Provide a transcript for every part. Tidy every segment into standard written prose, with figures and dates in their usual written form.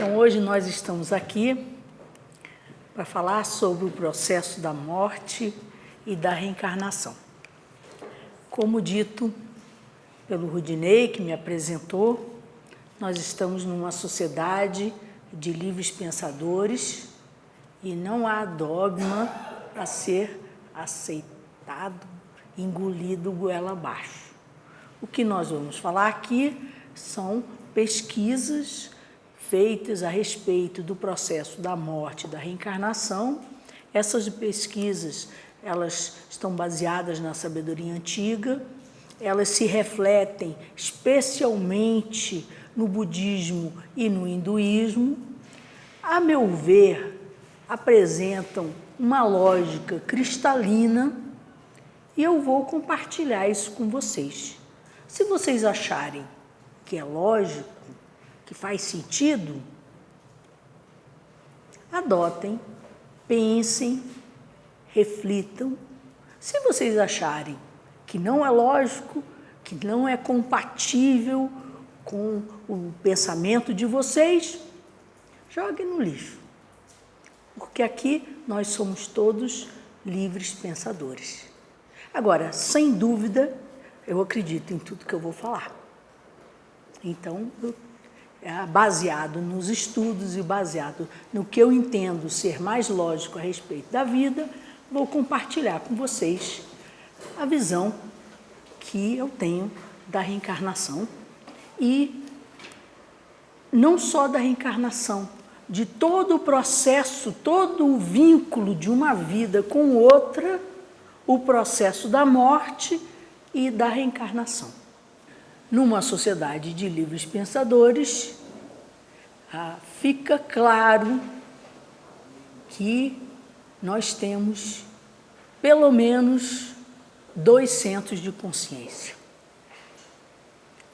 Então, hoje nós estamos aqui para falar sobre o processo da morte e da reencarnação. Como dito pelo Rudinei, que me apresentou, nós estamos numa sociedade de livres pensadores e não há dogma a ser aceitado, engolido goela abaixo. O que nós vamos falar aqui são pesquisas feitas a respeito do processo da morte e da reencarnação. Essas pesquisas, elas estão baseadas na sabedoria antiga, elas se refletem especialmente no budismo e no hinduísmo. A meu ver, apresentam uma lógica cristalina e eu vou compartilhar isso com vocês. Se vocês acharem que é lógico, que faz sentido, adotem, pensem, reflitam. Se vocês acharem que não é lógico, que não é compatível com o pensamento de vocês, joguem no lixo. Porque aqui nós somos todos livres pensadores. Agora, sem dúvida, eu acredito em tudo que eu vou falar. Então, baseado nos estudos e baseado no que eu entendo ser mais lógico a respeito da vida, vou compartilhar com vocês a visão que eu tenho da reencarnação e não só da reencarnação, de todo o processo, todo o vínculo de uma vida com outra, o processo da morte e da reencarnação. Numa sociedade de livres pensadores, fica claro que nós temos pelo menos 2 centros de consciência.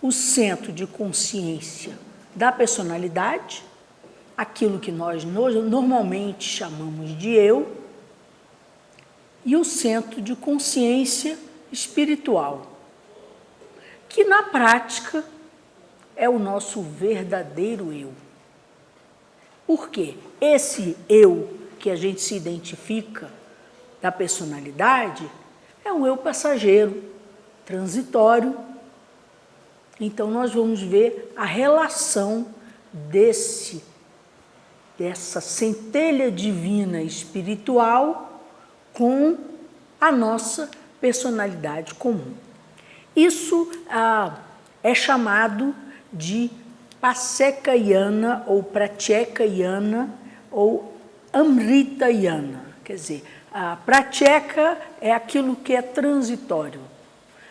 O centro de consciência da personalidade, aquilo que nós normalmente chamamos de eu, e o centro de consciência espiritual, que na prática é o nosso verdadeiro eu. Por quê? Esse eu que a gente se identifica da personalidade é um eu passageiro, transitório. Então nós vamos ver a relação dessa centelha divina espiritual com a nossa personalidade comum. Isso é chamado de Pacceka-yana ou Pratyeka-yana ou Amrita-yana. Quer dizer, a Pratyeka é aquilo que é transitório.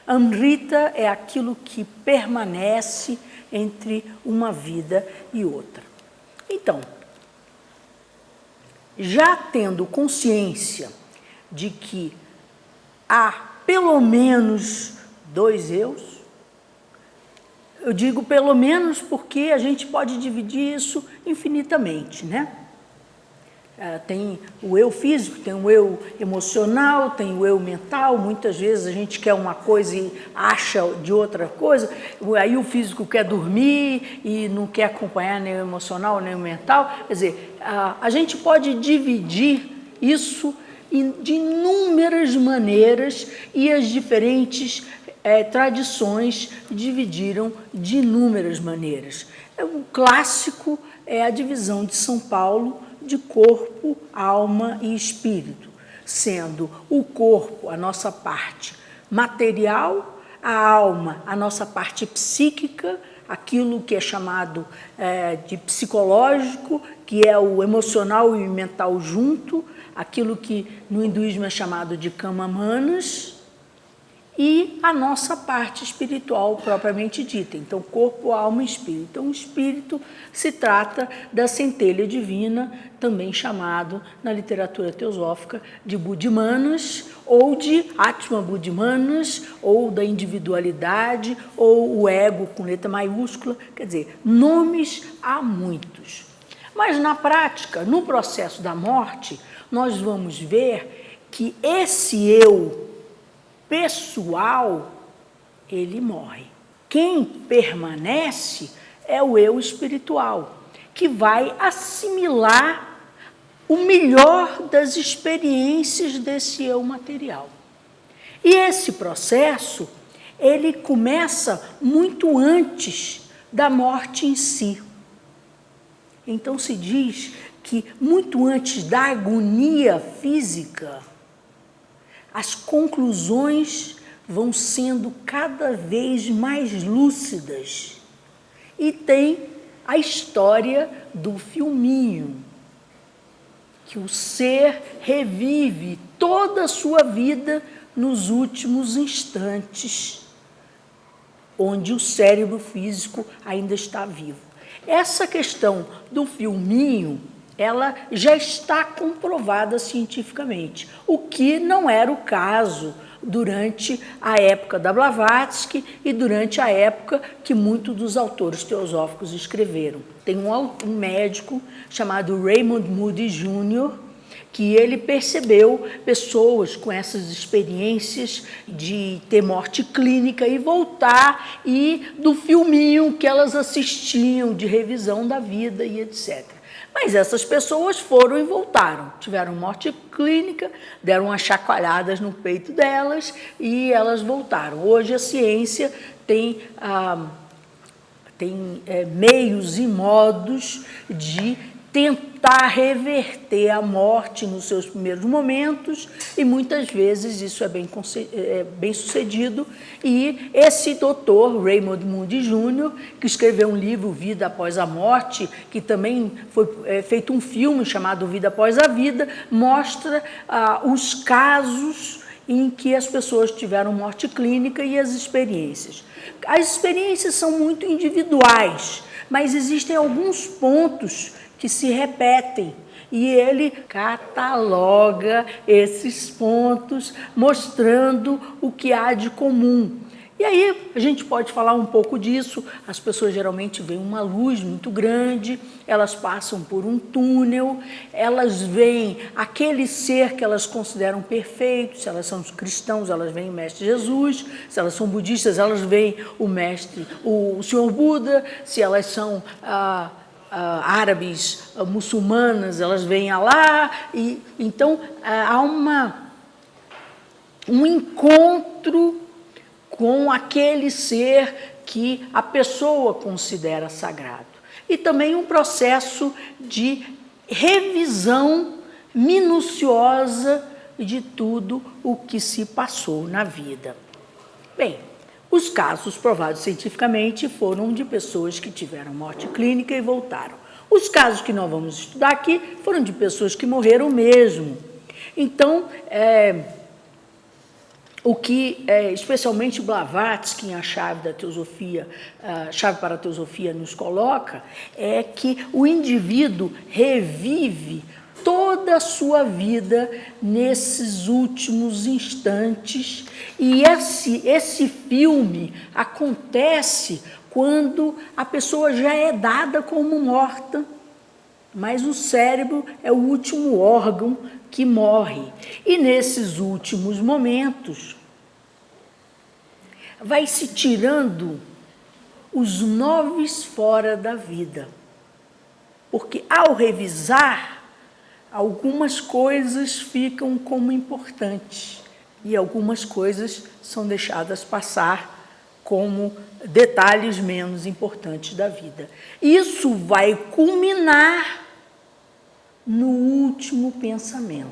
Amrita é aquilo que permanece entre uma vida e outra. Então, já tendo consciência de que há pelo menos 2 eus, eu digo pelo menos porque a gente pode dividir isso infinitamente, né? Tem o eu físico, tem o eu emocional, tem o eu mental. Muitas vezes a gente quer uma coisa e acha de outra coisa, aí o físico quer dormir e não quer acompanhar nem o emocional nem o mental. Quer dizer, a gente pode dividir isso de inúmeras maneiras e as diferentes tradições dividiram de inúmeras maneiras. O clássico é a divisão de São Paulo de corpo, alma e espírito, sendo o corpo a nossa parte material, a alma a nossa parte psíquica, aquilo que é chamado de psicológico, que é o emocional e o mental junto, aquilo que no hinduísmo é chamado de kama-manas, e a nossa parte espiritual propriamente dita. Então, corpo, alma e espírito. Então, o espírito se trata da centelha divina, também chamado na literatura teosófica de Buddhimanas, ou de Atma Buddhimanas, ou da individualidade, ou o ego com letra maiúscula. Quer dizer, nomes há muitos. Mas, na prática, no processo da morte, nós vamos ver que esse eu pessoal, ele morre. Quem permanece é o eu espiritual. que vai assimilar o melhor das experiências desse eu material. E esse processo, ele começa muito antes da morte em si. Então se diz que muito antes da agonia física, as conclusões vão sendo cada vez mais lúcidas. E tem a história do filminho, que o ser revive toda a sua vida nos últimos instantes, onde o cérebro físico ainda está vivo. Essa questão do filminho, ela já está comprovada cientificamente, o que não era o caso durante a época da Blavatsky e durante a época que muitos dos autores teosóficos escreveram. Tem um médico chamado Raymond Moody Jr., que ele percebeu pessoas com essas experiências de ter morte clínica e voltar, e do filminho que elas assistiam de revisão da vida e etc. Mas essas pessoas foram e voltaram, tiveram morte clínica, deram umas chacoalhadas no peito delas e elas voltaram. Hoje a ciência tem meios e modos de tentar reverter a morte nos seus primeiros momentos, e muitas vezes isso é bem sucedido. E esse doutor, Raymond Moody Jr., que escreveu um livro, Vida Após a Morte, que também foi feito um filme chamado Vida Após a Vida, mostra os casos em que as pessoas tiveram morte clínica e as experiências. As experiências são muito individuais, mas existem alguns pontos que se repetem, e ele cataloga esses pontos, mostrando o que há de comum. E aí a gente pode falar um pouco disso. As pessoas geralmente veem uma luz muito grande, elas passam por um túnel, elas veem aquele ser que elas consideram perfeito. Se elas são cristãos, elas veem o Mestre Jesus; se elas são budistas, elas veem o Senhor Buda; se elas são árabes, muçulmanas, elas veem Alá. E então há um encontro com aquele ser que a pessoa considera sagrado. E também um processo de revisão minuciosa de tudo o que se passou na vida. Bem, os casos provados cientificamente foram de pessoas que tiveram morte clínica e voltaram. Os casos que nós vamos estudar aqui foram de pessoas que morreram mesmo. Então, o que, especialmente Blavatsky, em A Chave da Teosofia, Chave para a Teosofia, nos coloca, é que o indivíduo revive toda a sua vida nesses últimos instantes, e esse filme acontece quando a pessoa já é dada como morta, mas o cérebro é o último órgão que morre. E nesses últimos momentos vai se tirando os 9 fora da vida, porque ao revisar, algumas coisas ficam como importantes e algumas coisas são deixadas passar como detalhes menos importantes da vida. Isso vai culminar no último pensamento.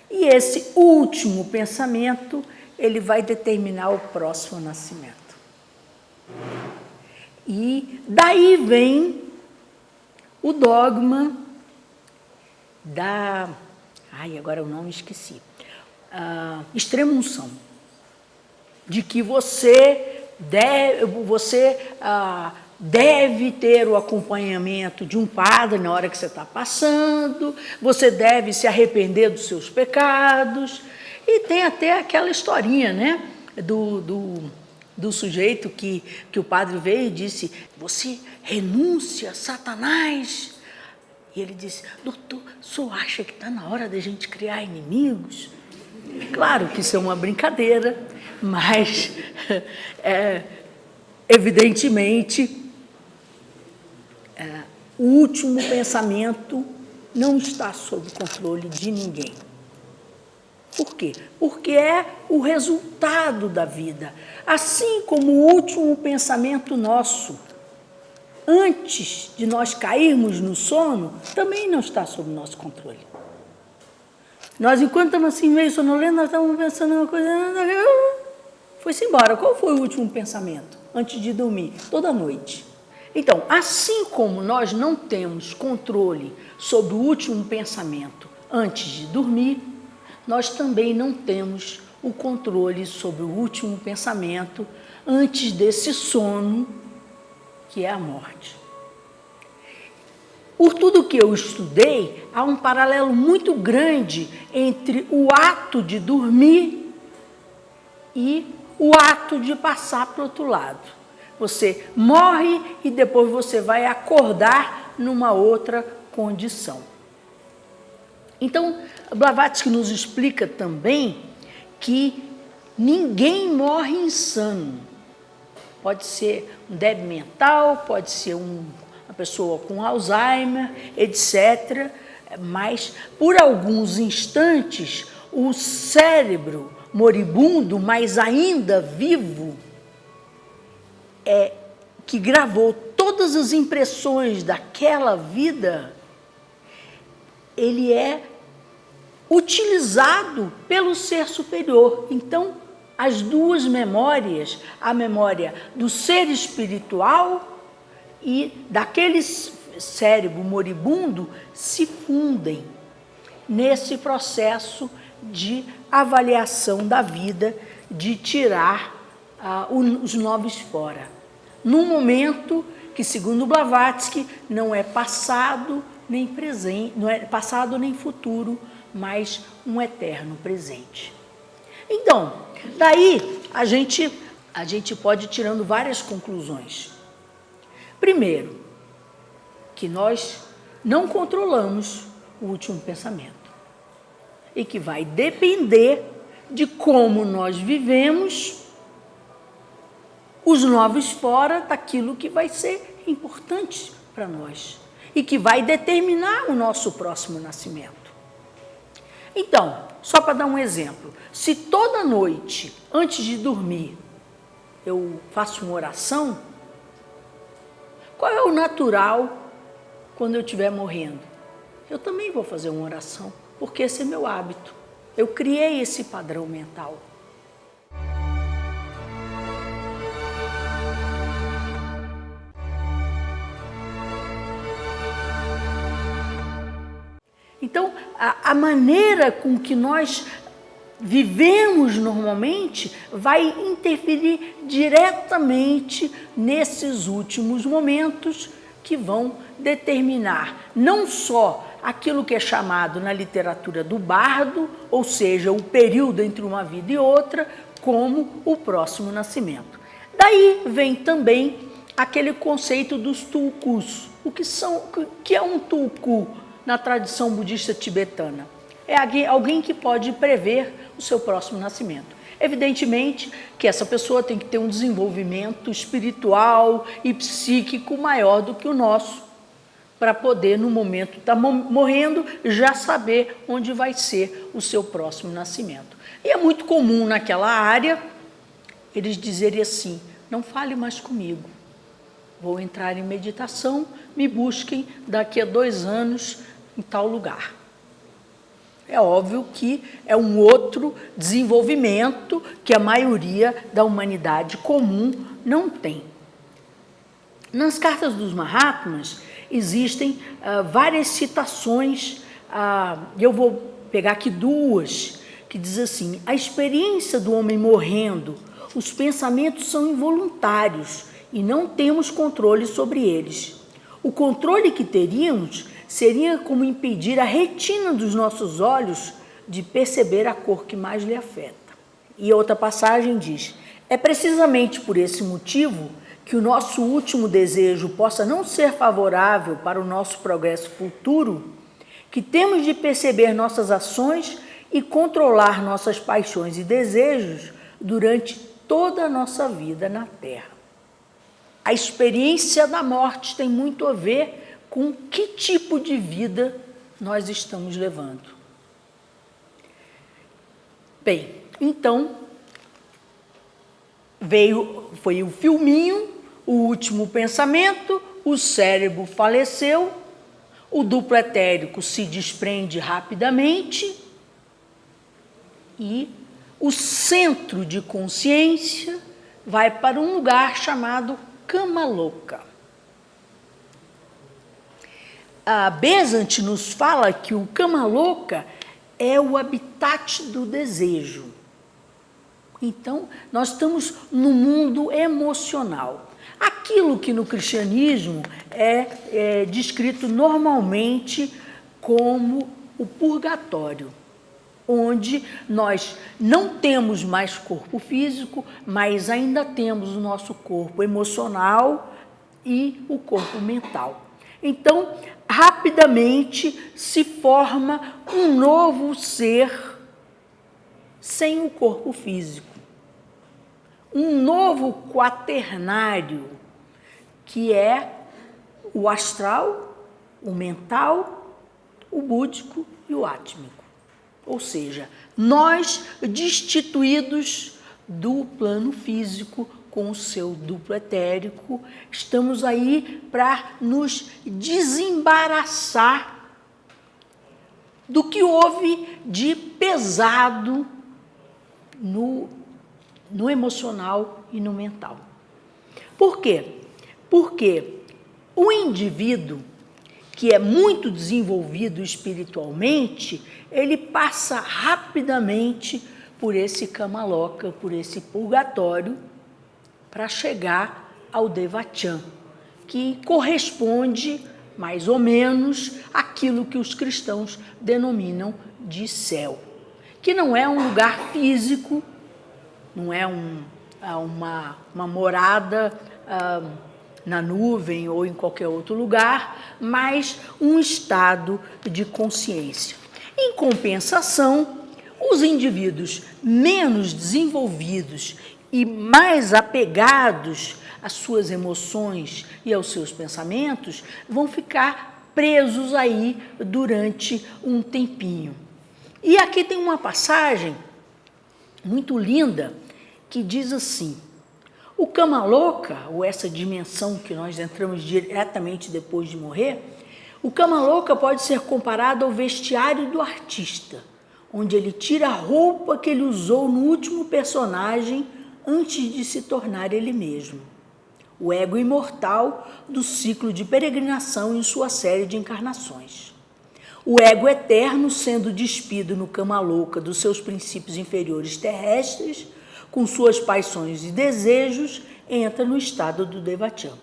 E esse último pensamento, ele vai determinar o próximo nascimento. E daí vem o dogma da... agora o nome esqueci. Extrema-unção. De que você deve ter o acompanhamento de um padre na hora que você está passando, você deve se arrepender dos seus pecados. E tem até aquela historinha, né, do sujeito que o padre veio e disse: você renuncia a Satanás? E ele disse: doutor, o senhor acha que está na hora da gente criar inimigos? Claro que isso é uma brincadeira, mas, evidentemente, o último pensamento não está sob controle de ninguém. Por quê? Porque é o resultado da vida. Assim como o último pensamento nosso, antes de nós cairmos no sono, também não está sob nosso controle. Nós, enquanto estamos assim meio sonolentos, nós estamos pensando uma coisa... Foi-se embora. Qual foi o último pensamento? Antes de dormir, toda noite. Então, assim como nós não temos controle sobre o último pensamento antes de dormir, nós também não temos o controle sobre o último pensamento antes desse sono, que é a morte. Por tudo que eu estudei, há um paralelo muito grande entre o ato de dormir e o ato de passar para o outro lado. Você morre e depois você vai acordar numa outra condição. Então, Blavatsky nos explica também que ninguém morre insano. Pode ser um débil mental, pode ser uma pessoa com Alzheimer, etc. Mas, por alguns instantes, o cérebro moribundo, mas ainda vivo, que gravou todas as impressões daquela vida, ele é utilizado pelo ser superior. Então, as duas memórias, a memória do ser espiritual e daquele cérebro moribundo, se fundem nesse processo de avaliação da vida, de tirar os noves fora. Num momento que, segundo Blavatsky, não é passado nem presente, não é passado nem futuro, mas um eterno presente. Então, daí a gente pode ir tirando várias conclusões. Primeiro, que nós não controlamos o último pensamento e que vai depender de como nós vivemos os novos fora daquilo que vai ser importante para nós e que vai determinar o nosso próximo nascimento. Então, só para dar um exemplo, se toda noite, antes de dormir, eu faço uma oração, qual é o natural quando eu estiver morrendo? Eu também vou fazer uma oração, porque esse é meu hábito. Eu criei esse padrão mental. Então, a maneira com que nós vivemos normalmente vai interferir diretamente nesses últimos momentos que vão determinar não só aquilo que é chamado na literatura do bardo, ou seja, o período entre uma vida e outra, como o próximo nascimento. Daí vem também aquele conceito dos tulkus. O que é um tulku na tradição budista tibetana? É alguém que pode prever o seu próximo nascimento. Evidentemente que essa pessoa tem que ter um desenvolvimento espiritual e psíquico maior do que o nosso, para poder, no momento de estar morrendo, já saber onde vai ser o seu próximo nascimento. E é muito comum naquela área eles dizerem assim: não fale mais comigo, vou entrar em meditação, me busquem daqui a 2 anos em tal lugar. É óbvio que é um outro desenvolvimento que a maioria da humanidade comum não tem. Nas cartas dos Mahatmas existem várias citações, eu vou pegar aqui 2, que diz assim: a experiência do homem morrendo, os pensamentos são involuntários e não temos controle sobre eles. O controle que teríamos seria como impedir a retina dos nossos olhos de perceber a cor que mais lhe afeta. E outra passagem diz: é precisamente por esse motivo que o nosso último desejo possa não ser favorável para o nosso progresso futuro, que temos de perceber nossas ações e controlar nossas paixões e desejos durante toda a nossa vida na Terra. a experiência da morte tem muito a ver com que tipo de vida nós estamos levando. Bem, então, foi o filminho, o último pensamento, o cérebro faleceu, o duplo etérico se desprende rapidamente e o centro de consciência vai para um lugar chamado cama louca. A Besant nos fala que o cama louca é o habitat do desejo. Então, nós estamos no mundo emocional. Aquilo que no cristianismo é descrito normalmente como o purgatório, onde nós não temos mais corpo físico, mas ainda temos o nosso corpo emocional e o corpo mental. Então, rapidamente se forma um novo ser sem o corpo físico. Um novo quaternário, que é o astral, o mental, o búdico e o átmico. Ou seja, nós destituídos do plano físico com o seu duplo etérico, estamos aí para nos desembaraçar do que houve de pesado no emocional e no mental. Por quê? Porque o indivíduo que é muito desenvolvido espiritualmente, ele passa rapidamente por esse cama louca, por esse purgatório, para chegar ao Devachan, que corresponde mais ou menos àquilo que os cristãos denominam de céu, que não é um lugar físico, não é uma morada na nuvem ou em qualquer outro lugar, mas um estado de consciência. Em compensação, os indivíduos menos desenvolvidos e mais apegados às suas emoções e aos seus pensamentos vão ficar presos aí durante um tempinho. E aqui tem uma passagem muito linda que diz assim: o cama louca, ou essa dimensão que nós entramos diretamente depois de morrer, o cama louca pode ser comparado ao vestiário do artista, onde ele tira a roupa que ele usou no último personagem antes de se tornar ele mesmo. O ego imortal do ciclo de peregrinação em sua série de encarnações. O ego eterno sendo despido no cama louca dos seus princípios inferiores terrestres, com suas paixões e desejos, entra no estado do Devachan.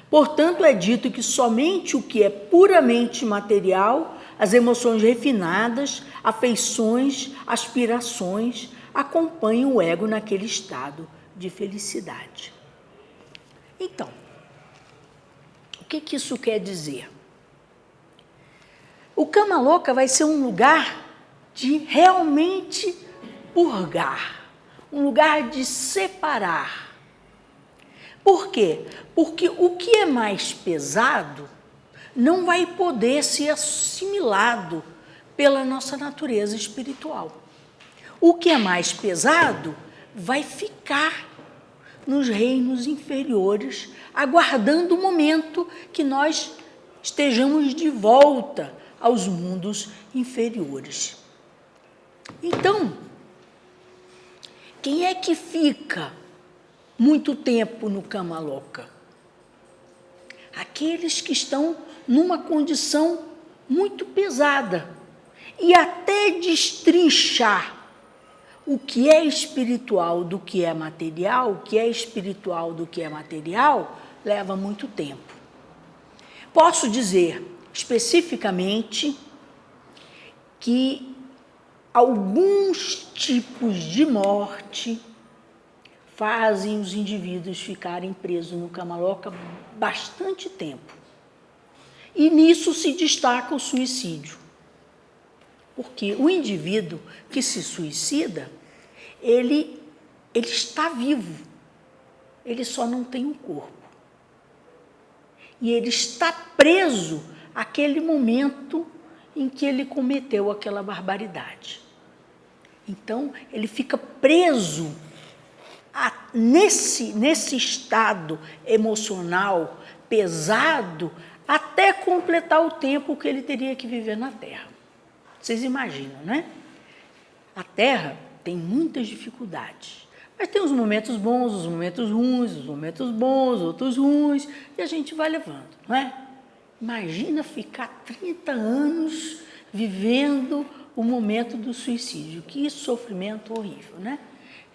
Portanto, é dito que somente o que é puramente material, as emoções refinadas, afeições, aspirações, acompanham o ego naquele estado de felicidade. Então, o que isso quer dizer? O cama louca vai ser um lugar de realmente purgar, um lugar de separar. Por quê? Porque o que é mais pesado não vai poder ser assimilado pela nossa natureza espiritual. O que é mais pesado vai ficar nos reinos inferiores, aguardando o momento que nós estejamos de volta aos mundos inferiores. Então, quem é que fica muito tempo no cama louca? Aqueles que estão numa condição muito pesada e até destrinchar o que é espiritual do que é material, o que é espiritual do que é material, leva muito tempo. Posso dizer especificamente que alguns tipos de morte fazem os indivíduos ficarem presos no cama louca bastante tempo. E nisso se destaca o suicídio. Porque o indivíduo que se suicida, ele está vivo, ele só não tem um corpo. e ele está preso àquele momento em que ele cometeu aquela barbaridade. Então, ele fica preso nesse estado emocional pesado até completar o tempo que ele teria que viver na Terra. Vocês imaginam, né? A Terra tem muitas dificuldades, mas tem os momentos bons, os momentos ruins, os momentos bons, outros ruins, e a gente vai levando, não é? Imagina ficar 30 anos vivendo o momento do suicídio. Que sofrimento horrível, né?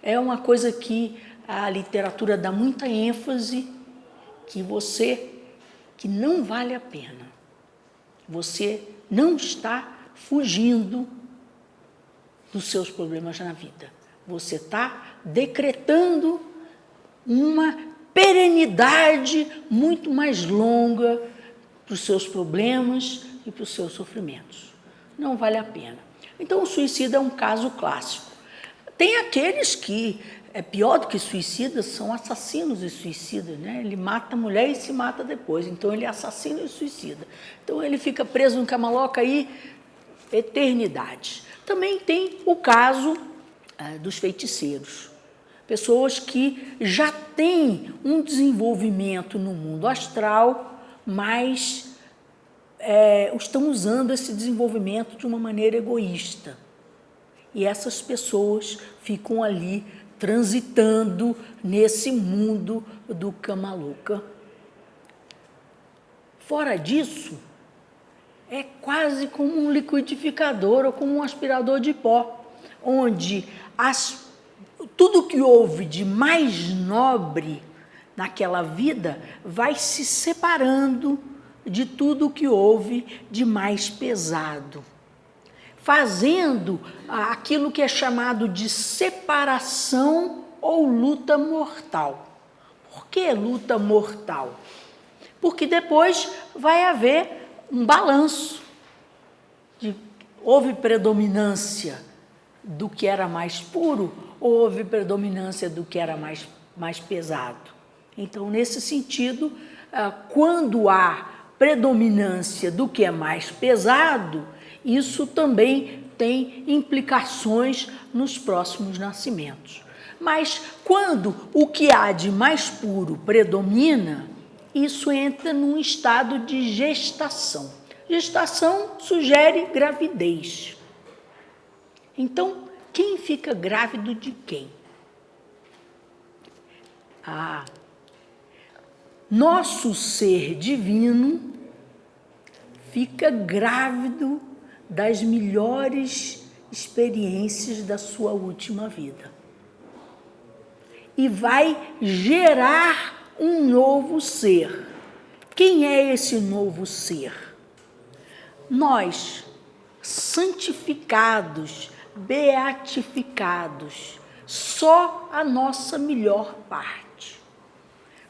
É uma coisa que a literatura dá muita ênfase, que não vale a pena. Você não está fugindo dos seus problemas na vida. Você está decretando uma perenidade muito mais longa para os seus problemas e para os seus sofrimentos. Não vale a pena. Então, o suicídio é um caso clássico. Tem aqueles que, é pior do que suicidas, são assassinos e suicidas, né? Ele mata a mulher e se mata depois, então ele é assassino e suicida. Então, ele fica preso no camaloca aí, eternidade. Também tem o caso dos feiticeiros. Pessoas que já têm um desenvolvimento no mundo astral, mas estão usando esse desenvolvimento de uma maneira egoísta. E essas pessoas ficam ali transitando nesse mundo do camaloca. Fora disso, é quase como um liquidificador ou como um aspirador de pó, onde tudo que houve de mais nobre naquela vida vai se separando de tudo que houve de mais pesado, fazendo aquilo que é chamado de separação ou luta mortal. Por que luta mortal? Porque depois vai haver um balanço. Houve predominância do que era mais puro ou houve predominância do que era mais pesado? Então, nesse sentido, quando há predominância do que é mais pesado, isso também tem implicações nos próximos nascimentos. Mas quando o que há de mais puro predomina, isso entra num estado de gestação. Gestação sugere gravidez. Então, quem fica grávido de quem? Nosso ser divino fica grávido das melhores experiências da sua última vida. E vai gerar um novo ser. Quem é esse novo ser? Nós, santificados, beatificados, só a nossa melhor parte.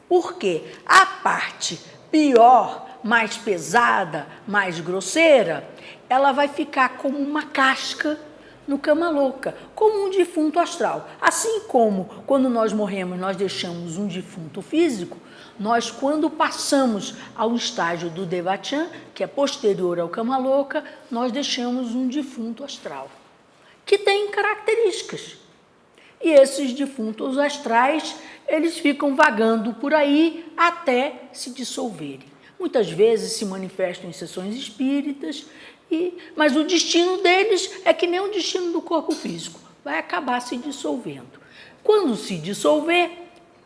Por quê? A parte pior, mais pesada, mais grosseira, ela vai ficar como uma casca no camaloca, como um defunto astral. Assim como quando nós morremos, nós deixamos um defunto físico, nós, quando passamos ao estágio do Devachan, que é posterior ao camaloca, nós deixamos um defunto astral, que tem características. E esses defuntos astrais, eles ficam vagando por aí até se dissolverem. Muitas vezes se manifestam em sessões espíritas, mas o destino deles é que nem o destino do corpo físico, vai acabar se dissolvendo. Quando se dissolver,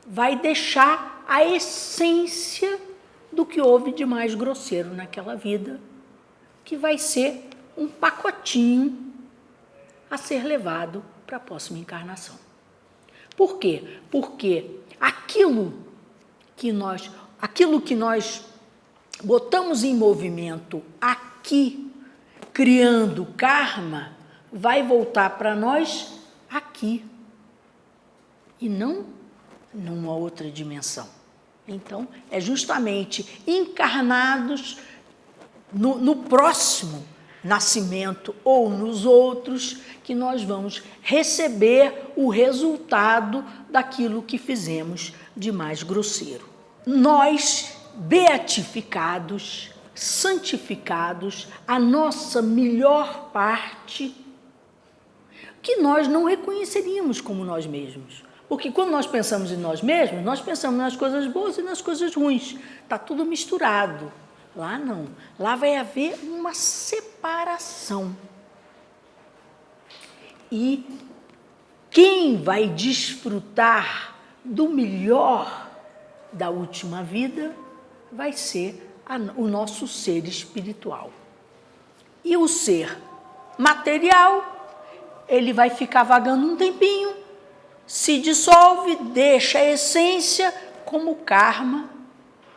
vai deixar a essência do que houve de mais grosseiro naquela vida, que vai ser um pacotinho a ser levado para a próxima encarnação. Por quê? Porque aquilo que nós botamos em movimento aqui, criando karma, vai voltar para nós aqui, e não numa outra dimensão. Então, é justamente encarnados no próximo nascimento ou nos outros que nós vamos receber o resultado daquilo que fizemos de mais grosseiro. Nós beatificados, santificados, a nossa melhor parte, que nós não reconheceríamos como nós mesmos. Porque quando nós pensamos em nós mesmos, nós pensamos nas coisas boas e nas coisas ruins. Está tudo misturado. Lá não. Lá vai haver uma separação. E quem vai desfrutar do melhor da última vida vai ser o nosso ser espiritual. E o ser material, ele vai ficar vagando um tempinho, se dissolve, deixa a essência como karma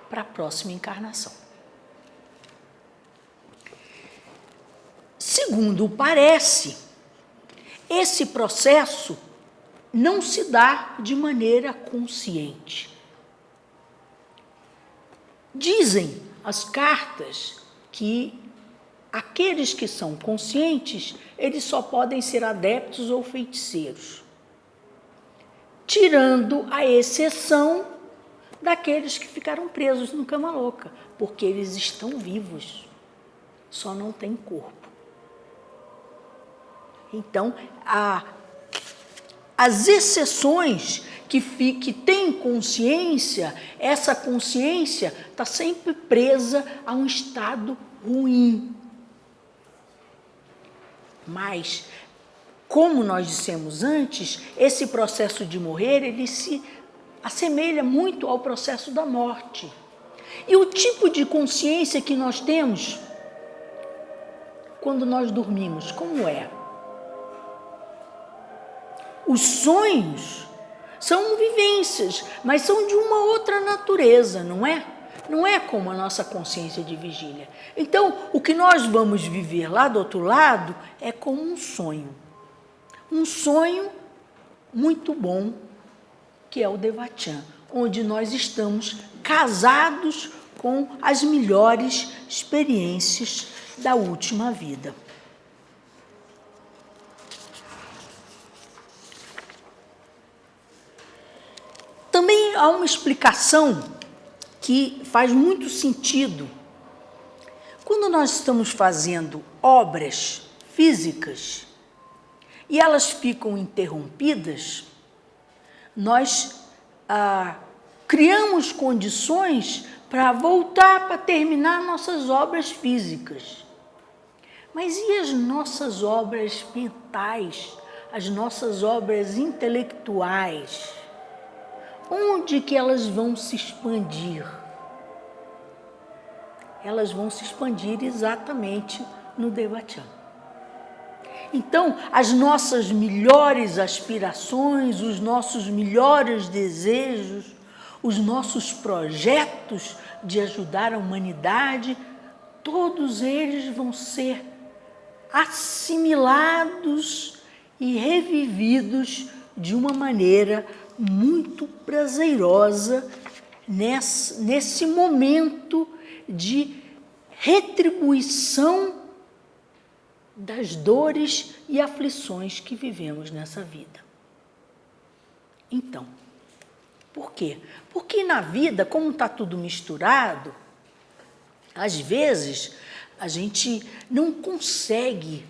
para a próxima encarnação. Segundo parece, esse processo não se dá de maneira consciente. Dizem as cartas que aqueles que são conscientes, eles só podem ser adeptos ou feiticeiros, tirando a exceção daqueles que ficaram presos no cama louca, porque eles estão vivos, só não têm corpo. Então, as exceções que têm consciência, essa consciência está sempre presa a um estado ruim. Mas, como nós dissemos antes, esse processo de morrer, ele se assemelha muito ao processo da morte. E o tipo de consciência que nós temos quando nós dormimos, como é? Os sonhos são vivências, mas são de uma outra natureza, não é? Não é como a nossa consciência de vigília. Então, o que nós vamos viver lá do outro lado é como um sonho. Um sonho muito bom, que é o Devachan, onde nós estamos casados com as melhores experiências da última vida. Também há uma explicação que faz muito sentido. Quando nós estamos fazendo obras físicas e elas ficam interrompidas, nós criamos condições para voltar, para terminar nossas obras físicas. Mas e as nossas obras mentais, as nossas obras intelectuais? Onde que elas vão se expandir? Elas vão se expandir exatamente no Devachan. Então, as nossas melhores aspirações, os nossos melhores desejos, os nossos projetos de ajudar a humanidade, todos eles vão ser assimilados e revividos de uma maneira muito prazerosa nesse momento de retribuição das dores e aflições que vivemos nessa vida. Então, por quê? Porque na vida, como está tudo misturado, às vezes a gente não consegue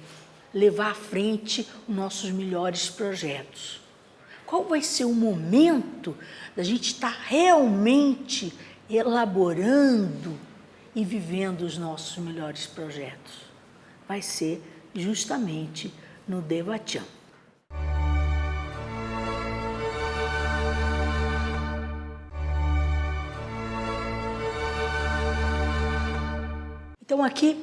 levar à frente os nossos melhores projetos. Qual vai ser o momento da gente estar realmente elaborando e vivendo os nossos melhores projetos? Vai ser justamente no Devachan. Então aqui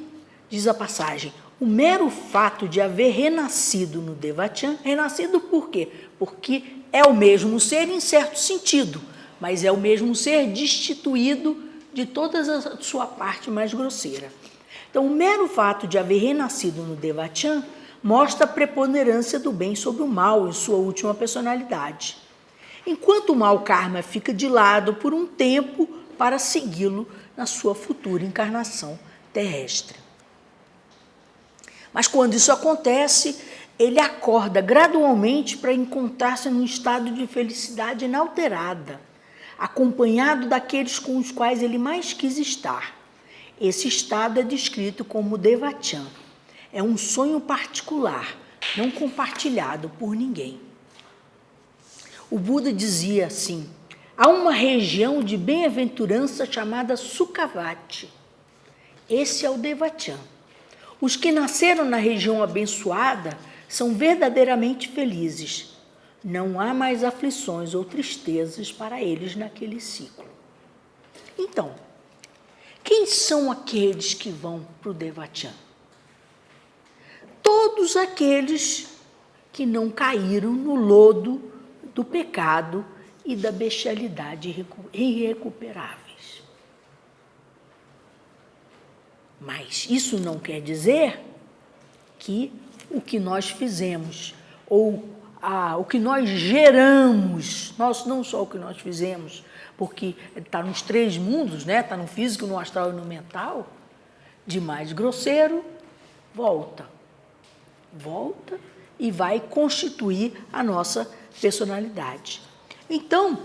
diz a passagem, o mero fato de haver renascido no Devachan, renascido por quê? Porque é o mesmo ser em certo sentido, mas é o mesmo ser destituído de toda a sua parte mais grosseira. Então, o mero fato de haver renascido no Devachan mostra a preponderância do bem sobre o mal em sua última personalidade. Enquanto o mau karma fica de lado por um tempo para segui-lo na sua futura encarnação terrestre. Mas quando isso acontece, ele acorda gradualmente para encontrar-se num estado de felicidade inalterada, acompanhado daqueles com os quais ele mais quis estar. Esse estado é descrito como Devachan. É um sonho particular, não compartilhado por ninguém. O Buda dizia assim: há uma região de bem-aventurança chamada Sukhavati. Esse é o Devachan. Os que nasceram na região abençoada são verdadeiramente felizes. Não há mais aflições ou tristezas para eles naquele ciclo. Então, quem são aqueles que vão para o Devachan? Todos aqueles que não caíram no lodo do pecado e da bestialidade irrecuperáveis. Mas isso não quer dizer que o que nós fizemos, ou o que nós geramos, não só o que nós fizemos, porque está nos três mundos, né? Está no físico, no astral e no mental, de mais grosseiro, volta e vai constituir a nossa personalidade. Então,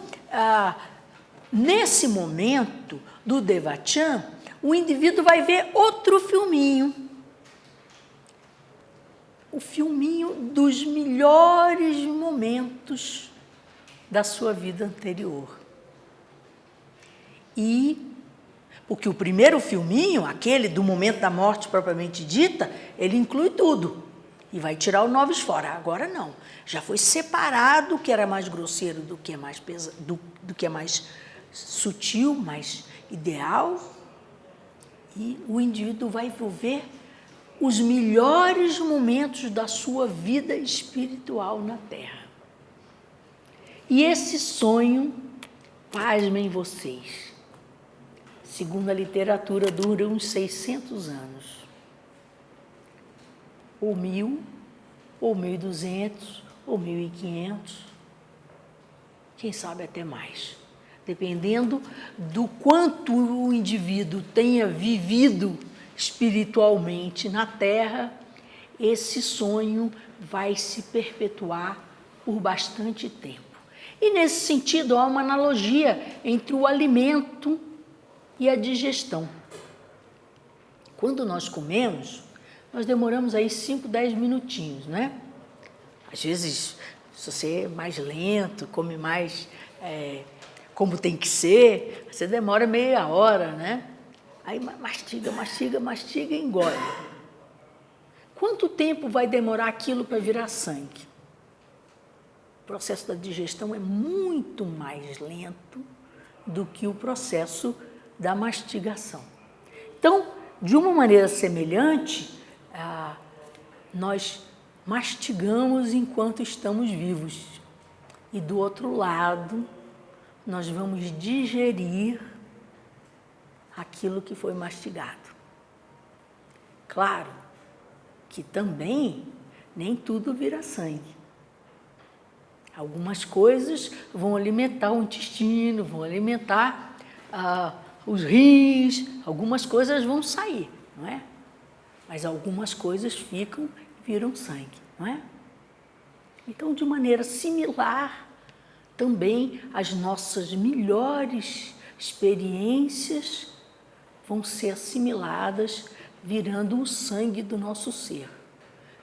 nesse momento do Devachan, o indivíduo vai ver outro filminho, o filminho dos melhores momentos da sua vida anterior. Porque o primeiro filminho, aquele do momento da morte propriamente dita, ele inclui tudo e vai tirar o noves fora. Agora não, já foi separado o que era mais grosseiro do que é mais pesado, do que é mais sutil, mais ideal, e o indivíduo vai ver os melhores momentos da sua vida espiritual na Terra. E esse sonho, pasmem vocês, segundo a literatura, dura uns 600 anos. Ou 1000, ou 1200, ou 1500, quem sabe até mais. Dependendo do quanto o indivíduo tenha vivido espiritualmente na Terra, esse sonho vai se perpetuar por bastante tempo. E nesse sentido, há uma analogia entre o alimento e a digestão. Quando nós comemos, nós demoramos aí 5, 10 minutinhos, né? Às vezes, se você é mais lento, come mais como tem que ser, você demora meia hora, né? Aí mastiga e engole. Quanto tempo vai demorar aquilo para virar sangue? O processo da digestão é muito mais lento do que o processo da mastigação. Então, de uma maneira semelhante, nós mastigamos enquanto estamos vivos. E do outro lado, nós vamos digerir aquilo que foi mastigado. Claro que também nem tudo vira sangue. Algumas coisas vão alimentar o intestino, vão alimentar os rins, algumas coisas vão sair, não é? Mas algumas coisas ficam e viram sangue, não é? Então, de maneira similar, também as nossas melhores experiências vão ser assimiladas, virando o sangue do nosso ser.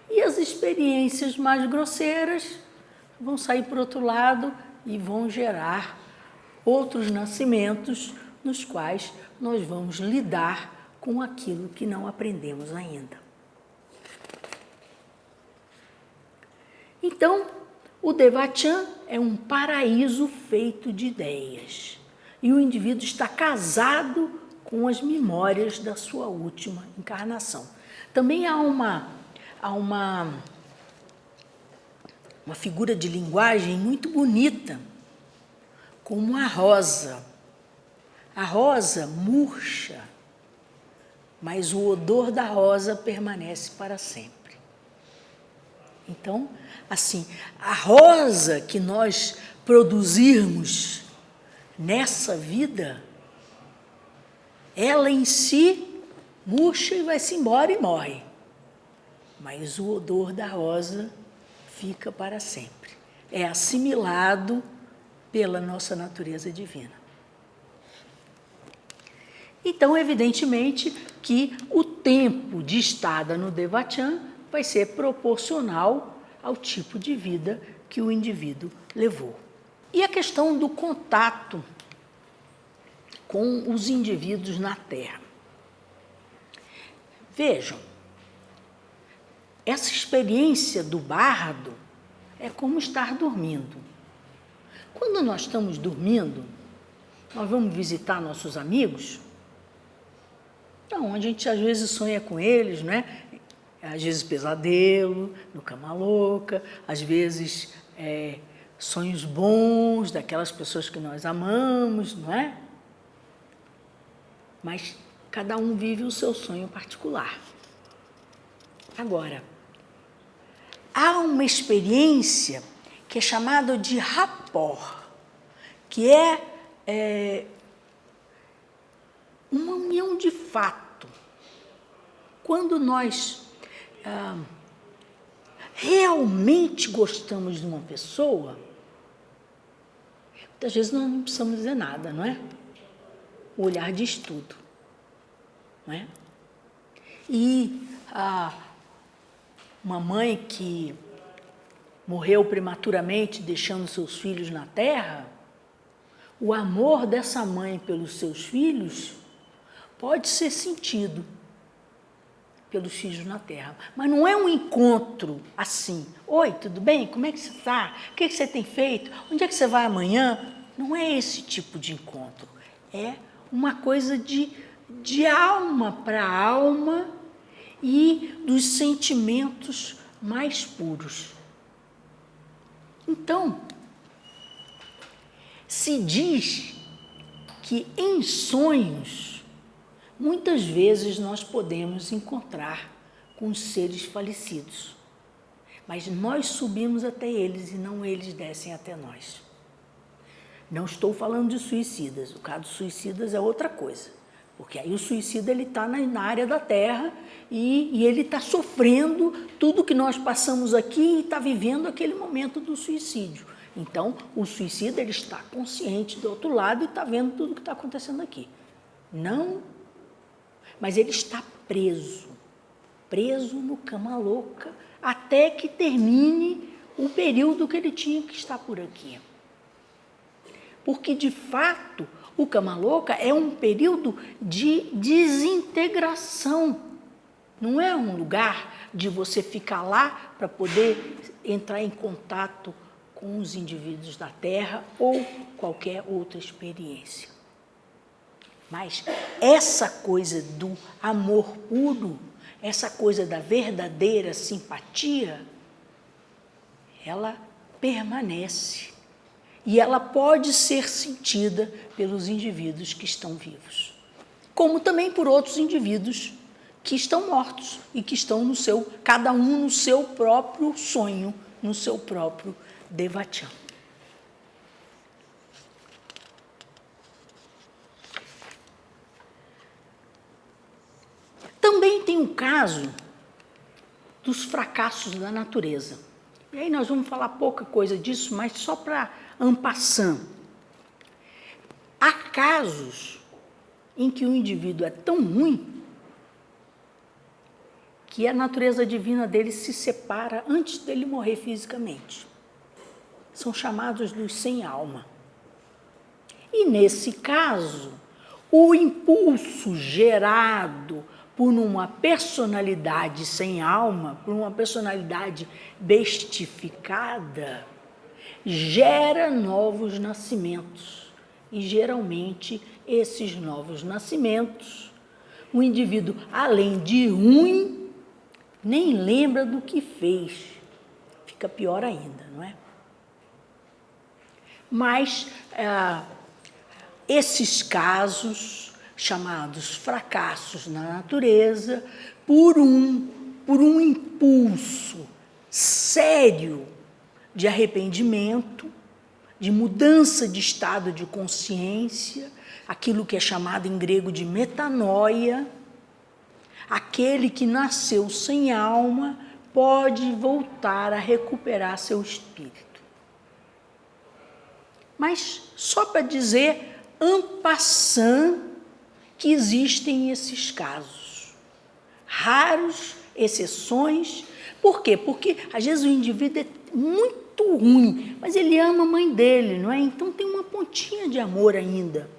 E as experiências mais grosseiras vão sair para o outro lado e vão gerar outros nascimentos nos quais nós vamos lidar com aquilo que não aprendemos ainda. Então, o Devachan é um paraíso feito de ideias. E o indivíduo está casado com as memórias da sua última encarnação. Também há uma figura de linguagem muito bonita, como a rosa. A rosa murcha, mas o odor da rosa permanece para sempre. Então, assim, a rosa que nós produzirmos nessa vida, ela em si murcha e vai-se embora e morre. Mas o odor da rosa fica para sempre. É assimilado pela nossa natureza divina. Então, evidentemente, que o tempo de estada no Devachan vai ser proporcional ao tipo de vida que o indivíduo levou. E a questão do contato com os indivíduos na Terra. Vejam, essa experiência do bardo é como estar dormindo. Quando nós estamos dormindo, nós vamos visitar nossos amigos, então a gente às vezes sonha com eles, né? Às vezes pesadelo, no cama louca, às vezes sonhos bons daquelas pessoas que nós amamos, não é? Mas cada um vive o seu sonho particular. Agora, há uma experiência que é chamada de rapport, que é uma união de fato. Quando nós realmente gostamos de uma pessoa, muitas vezes nós não precisamos dizer nada, não é? O olhar diz tudo, não é? E uma mãe que morreu prematuramente, deixando seus filhos na terra, o amor dessa mãe pelos seus filhos pode ser sentido pelos filhos na terra. Mas não é um encontro assim. Oi, tudo bem? Como é que você está? O que você tem feito? Onde é que você vai amanhã? Não é esse tipo de encontro. É uma coisa de alma para alma e dos sentimentos mais puros. Então, se diz que em sonhos, muitas vezes nós podemos encontrar com os seres falecidos, mas nós subimos até eles e não eles descem até nós. Não estou falando de suicidas, o caso de suicidas é outra coisa, porque aí o suicida ele está na área da Terra e ele está sofrendo tudo que nós passamos aqui e está vivendo aquele momento do suicídio. Então, o suicida ele está consciente do outro lado e está vendo tudo que está acontecendo aqui. Não, mas ele está preso no cama louca, até que termine o período que ele tinha que estar por aqui. Porque, de fato, o cama louca é um período de desintegração. Não é um lugar de você ficar lá para poder entrar em contato com os indivíduos da Terra ou qualquer outra experiência. Mas essa coisa do amor puro, essa coisa da verdadeira simpatia, ela permanece. E ela pode ser sentida pelos indivíduos que estão vivos, como também por outros indivíduos que estão mortos e que estão cada um no seu próprio sonho, no seu próprio Devachan. Também tem o caso dos fracassos da natureza. E aí nós vamos falar pouca coisa disso, mas só para en passant. Há casos em que o indivíduo é tão ruim que a natureza divina dele se separa antes dele morrer fisicamente. São chamados dos sem alma. E nesse caso, o impulso gerado por uma personalidade sem alma, por uma personalidade bestificada, gera novos nascimentos. E, geralmente, esses novos nascimentos, o indivíduo, além de ruim, nem lembra do que fez. Fica pior ainda, não é? Mas esses casos, chamados fracassos na natureza, por um impulso sério de arrependimento, de mudança de estado de consciência, aquilo que é chamado em grego de metanoia, aquele que nasceu sem alma pode voltar a recuperar seu espírito. Mas só para dizer en passant que existem esses casos. Raros, exceções. Por quê? Porque às vezes o indivíduo é muito ruim, mas ele ama a mãe dele, não é? Então tem uma pontinha de amor ainda.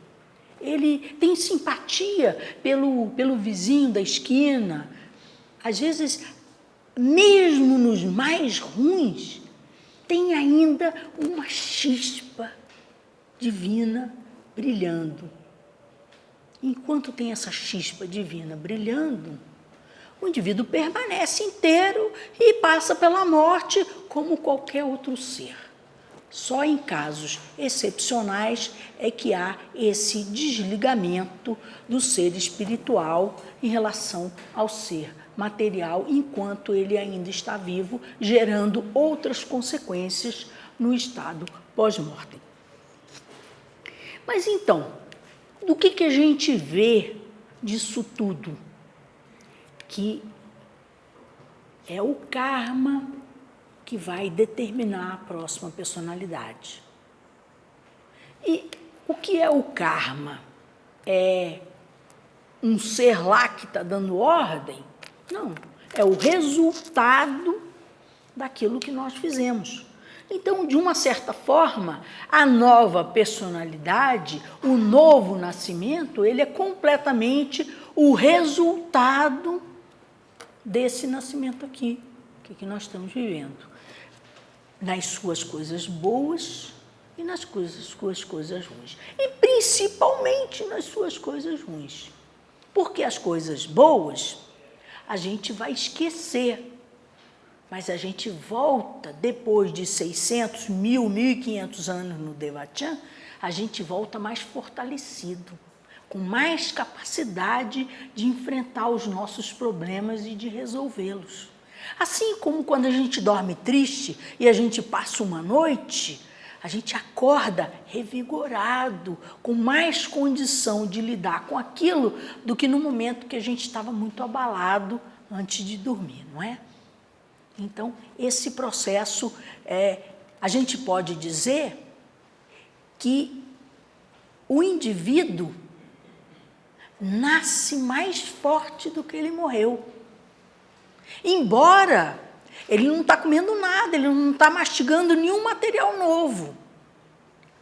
Ele tem simpatia pelo vizinho da esquina. Às vezes, mesmo nos mais ruins, tem ainda uma chispa divina brilhando. Enquanto tem essa chispa divina brilhando, o indivíduo permanece inteiro e passa pela morte como qualquer outro ser. Só em casos excepcionais é que há esse desligamento do ser espiritual em relação ao ser material, enquanto ele ainda está vivo, gerando outras consequências no estado pós-mortem. Mas então, do que a gente vê disso tudo? Que é o karma que vai determinar a próxima personalidade. E o que é o karma? É um ser lá que está dando ordem? Não, é o resultado daquilo que nós fizemos. Então, de uma certa forma, a nova personalidade, o novo nascimento, ele é completamente o resultado desse nascimento aqui, que nós estamos vivendo. Nas suas coisas boas e nas suas coisas ruins. E principalmente nas suas coisas ruins. Porque as coisas boas a gente vai esquecer. Mas a gente volta, depois de 600, 1.000, 1.500 anos no Devachan, a gente volta mais fortalecido, com mais capacidade de enfrentar os nossos problemas e de resolvê-los. Assim como quando a gente dorme triste e a gente passa uma noite, a gente acorda revigorado, com mais condição de lidar com aquilo do que no momento que a gente estava muito abalado antes de dormir, não é? Então, esse processo, a gente pode dizer que o indivíduo nasce mais forte do que ele morreu. Embora ele não está comendo nada, ele não está mastigando nenhum material novo,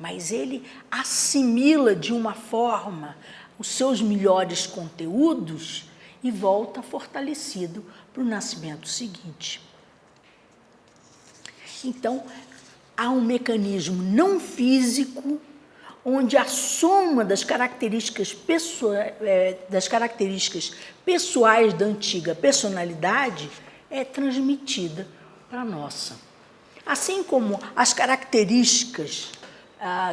mas ele assimila de uma forma os seus melhores conteúdos e volta fortalecido para o nascimento seguinte. Então, há um mecanismo não físico onde a soma das características pessoais da antiga personalidade é transmitida para a nossa. Assim como as características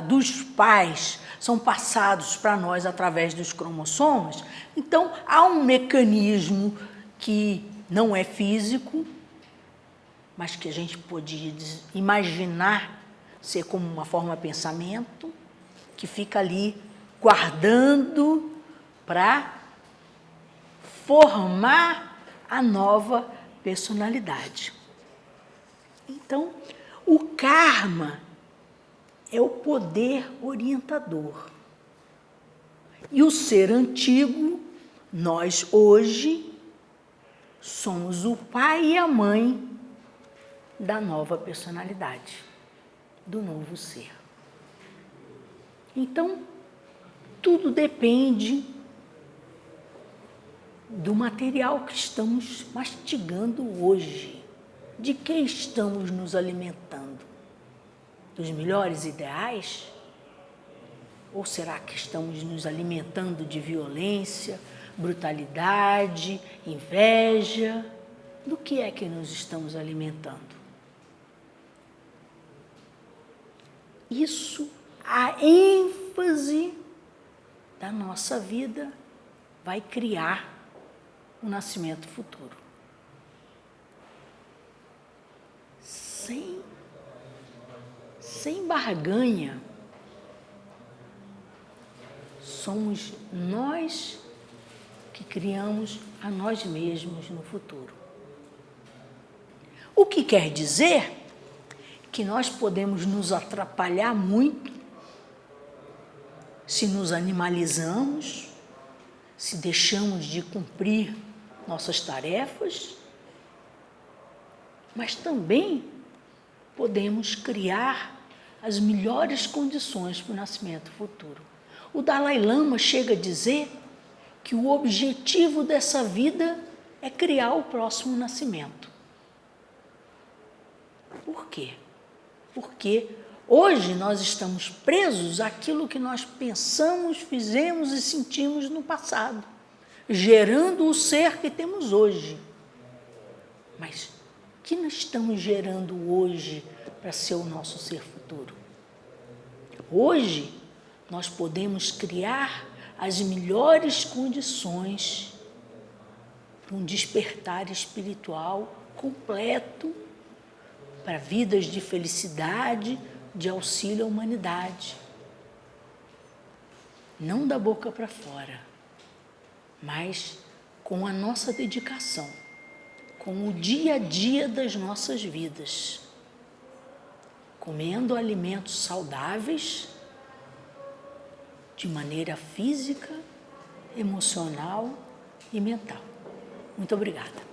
dos pais são passados para nós através dos cromossomas, então há um mecanismo que não é físico, mas que a gente pode imaginar ser como uma forma de pensamento, que fica ali guardando para formar a nova personalidade. Então, o karma é o poder orientador. E o ser antigo, nós hoje, somos o pai e a mãe da nova personalidade, do novo ser. Então, tudo depende do material que estamos mastigando hoje. De que estamos nos alimentando? Dos melhores ideais? Ou será que estamos nos alimentando de violência, brutalidade, inveja? Do que é que nos estamos alimentando? Isso, a ênfase da nossa vida vai criar o nascimento futuro. Sem barganha, somos nós que criamos a nós mesmos no futuro. O que quer dizer que nós podemos nos atrapalhar muito se nos animalizamos, se deixamos de cumprir nossas tarefas, mas também podemos criar as melhores condições para o nascimento futuro. O Dalai Lama chega a dizer que o objetivo dessa vida é criar o próximo nascimento. Por quê? Porque hoje nós estamos presos àquilo que nós pensamos, fizemos e sentimos no passado, gerando o ser que temos hoje. Mas o que nós estamos gerando hoje para ser o nosso ser futuro? Hoje nós podemos criar as melhores condições para um despertar espiritual completo, para vidas de felicidade, de auxílio à humanidade. Não da boca para fora, mas com a nossa dedicação, com o dia a dia das nossas vidas, comendo alimentos saudáveis, de maneira física, emocional e mental. Muito obrigada.